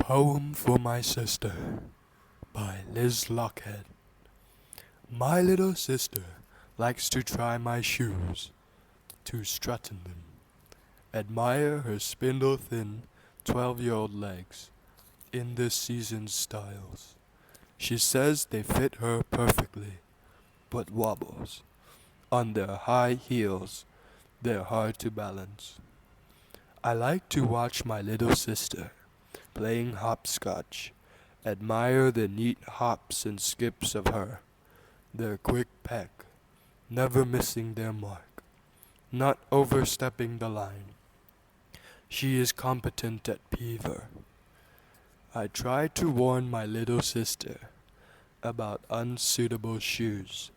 Poem for My Sister by Lochhead. My little sister likes to try my shoes, to strut in them, admire her spindle-thin 12-year-old legs in this season's styles. She says they fit her perfectly, but wobbles. On their high heels, they're hard to balance. I like to watch my little sister playing hopscotch, admire the neat hops and skips of her, their quick peck, never missing their mark, not overstepping the line. She is competent at peaver. I try to warn my little sister about unsuitable shoes,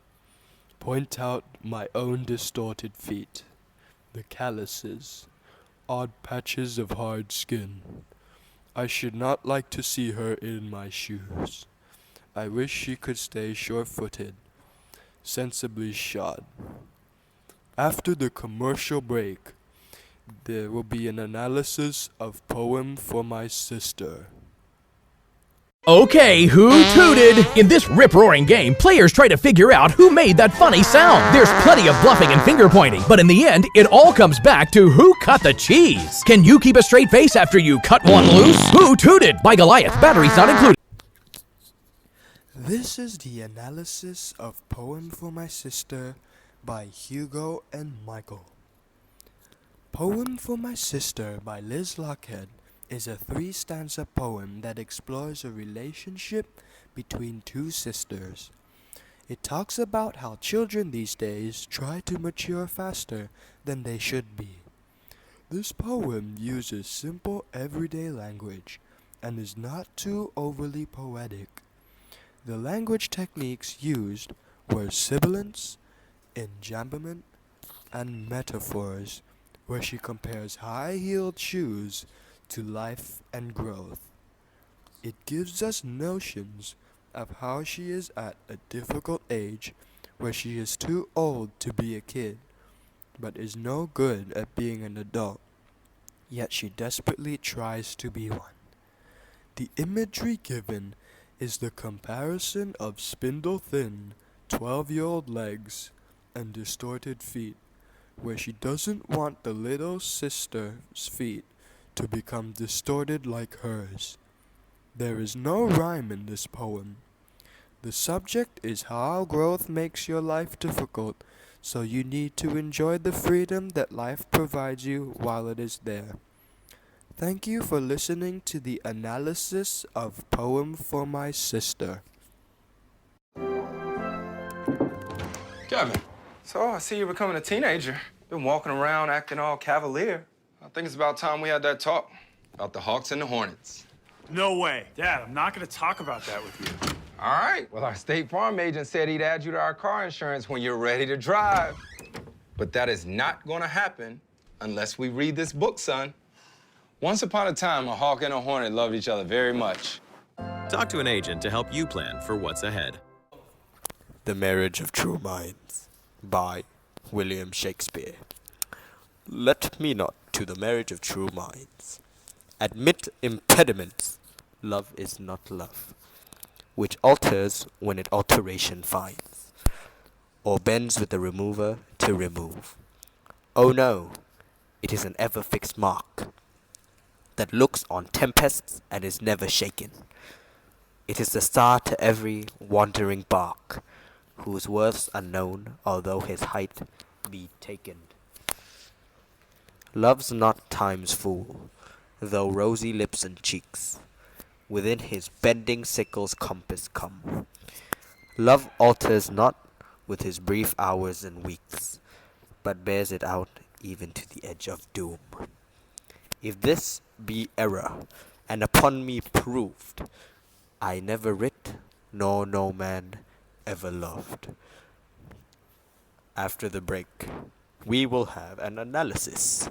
point out my own distorted feet, the calluses, odd patches of hard skin. I should not like to see her in my shoes. I wish she could stay sure-footed, sensibly shod. After the commercial break, there will be an analysis of Poem for My Sister. Okay, who tooted? In this rip-roaring game, players try to figure out who made that funny sound. There's plenty of bluffing and finger-pointing, but in the end, it all comes back to who cut the cheese. Can you keep a straight face after you cut one loose? Who tooted? By Goliath, batteries not included. This is the analysis of Poem for My Sister by Hugo and Michael. Poem for My Sister by Lochhead is a 3-stanza poem that explores a relationship between two sisters. It talks about how children these days try to mature faster than they should be. This poem uses simple everyday language and is not too overly poetic. The language techniques used were sibilance, enjambment, and metaphors, where she compares high-heeled shoes to life and growth. It gives us notions of how she is at a difficult age where she is too old to be a kid, but is no good at being an adult, yet she desperately tries to be one. The imagery given is the comparison of spindle-thin 12-year-old legs and distorted feet, where she doesn't want the little sister's feet to become distorted like hers. There is no rhyme in this poem. The subject is how growth makes your life difficult, so you need to enjoy the freedom that life provides you while it is there. Thank you for listening to the analysis of Poem for My Sister. Kevin, so I see you're becoming a teenager. Been walking around acting all cavalier. I think it's about time we had that talk about the Hawks and the Hornets. No way. Dad, I'm not going to talk about that with you. All right. Well, our State Farm agent said he'd add you to our car insurance when you're ready to drive. But that is not going to happen unless we read this book, son. Once upon a time, a hawk and a hornet loved each other very much. Talk to an agent to help you plan for what's ahead. The Marriage of True Minds by William Shakespeare. Let me not to the marriage of true minds admit impediments. Love is not love, which alters when it alteration finds, or bends with the remover to remove. Oh no, it is an ever-fixed mark that looks on tempests and is never shaken. It is the star to every wandering bark, whose worth's unknown, although his height be taken. Love's not time's fool, though rosy lips and cheeks within his bending sickle's compass come. Love alters not with his brief hours and weeks, but bears it out even to the edge of doom. If this be error, and upon me proved, I never writ, nor no man ever loved. After the break, we will have an analysis.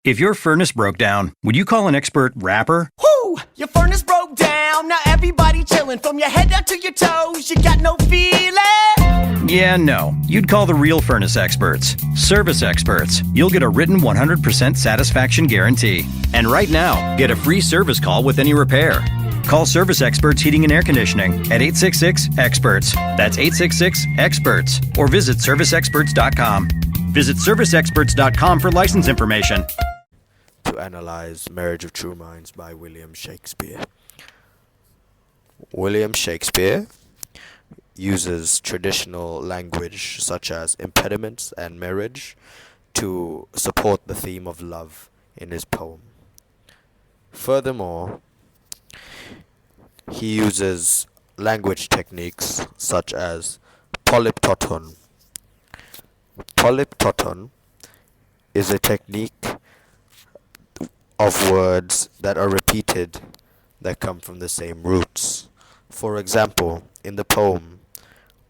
If your furnace broke down, would you call an expert rapper? Whoo! Your furnace broke down. Now everybody chilling from your head up to your toes. You got no feeling. Yeah, no. You'd call the real furnace experts. Service experts. You'll get a written 100% satisfaction guarantee. And right now, get a free service call with any repair. Call Service Experts Heating and Air Conditioning at 866-EXPERTS. That's 866-EXPERTS. Or visit serviceexperts.com. Visit serviceexperts.com for license information. To analyze Marriage of True Minds by William Shakespeare. William Shakespeare uses traditional language such as impediments and marriage to support the theme of love in his poem. Furthermore, he uses language techniques such as polyptoton. Polyptoton is a technique of words that are repeated that come from the same roots. For example, in the poem,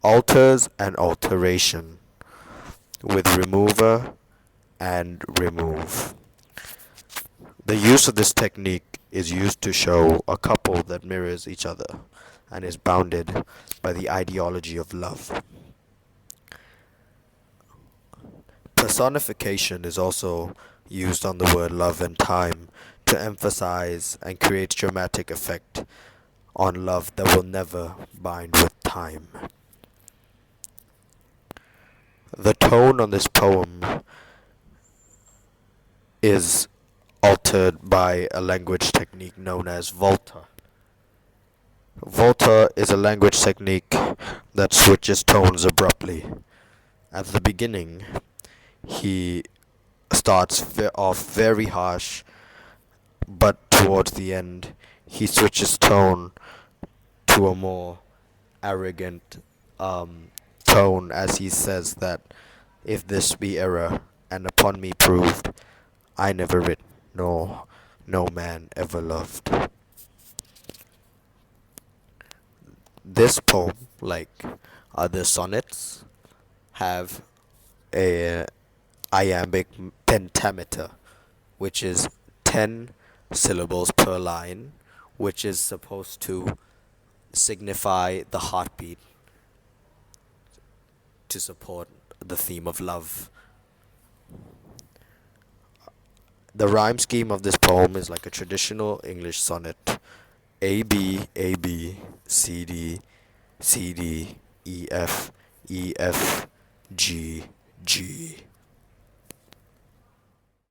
alters and alteration, with remover and remove. The use of this technique is used to show a couple that mirrors each other and is bounded by the ideology of love. Personification is also used on the word love and time to emphasize and create dramatic effect on love that will never bind with time. The tone on this poem is altered by a language technique known as volta. Volta is a language technique that switches tones abruptly. At the beginning, he starts off very harsh, but towards the end, he switches tone to a more arrogant tone as he says that if this be error, and upon me proved, I never writ, nor no man ever loved. This poem, like other sonnets, have a iambic pentameter, which is 10 syllables per line, which is supposed to signify the heartbeat to support the theme of love. The rhyme scheme of this poem is like a traditional English sonnet. A B A B C D C D E F E F G G.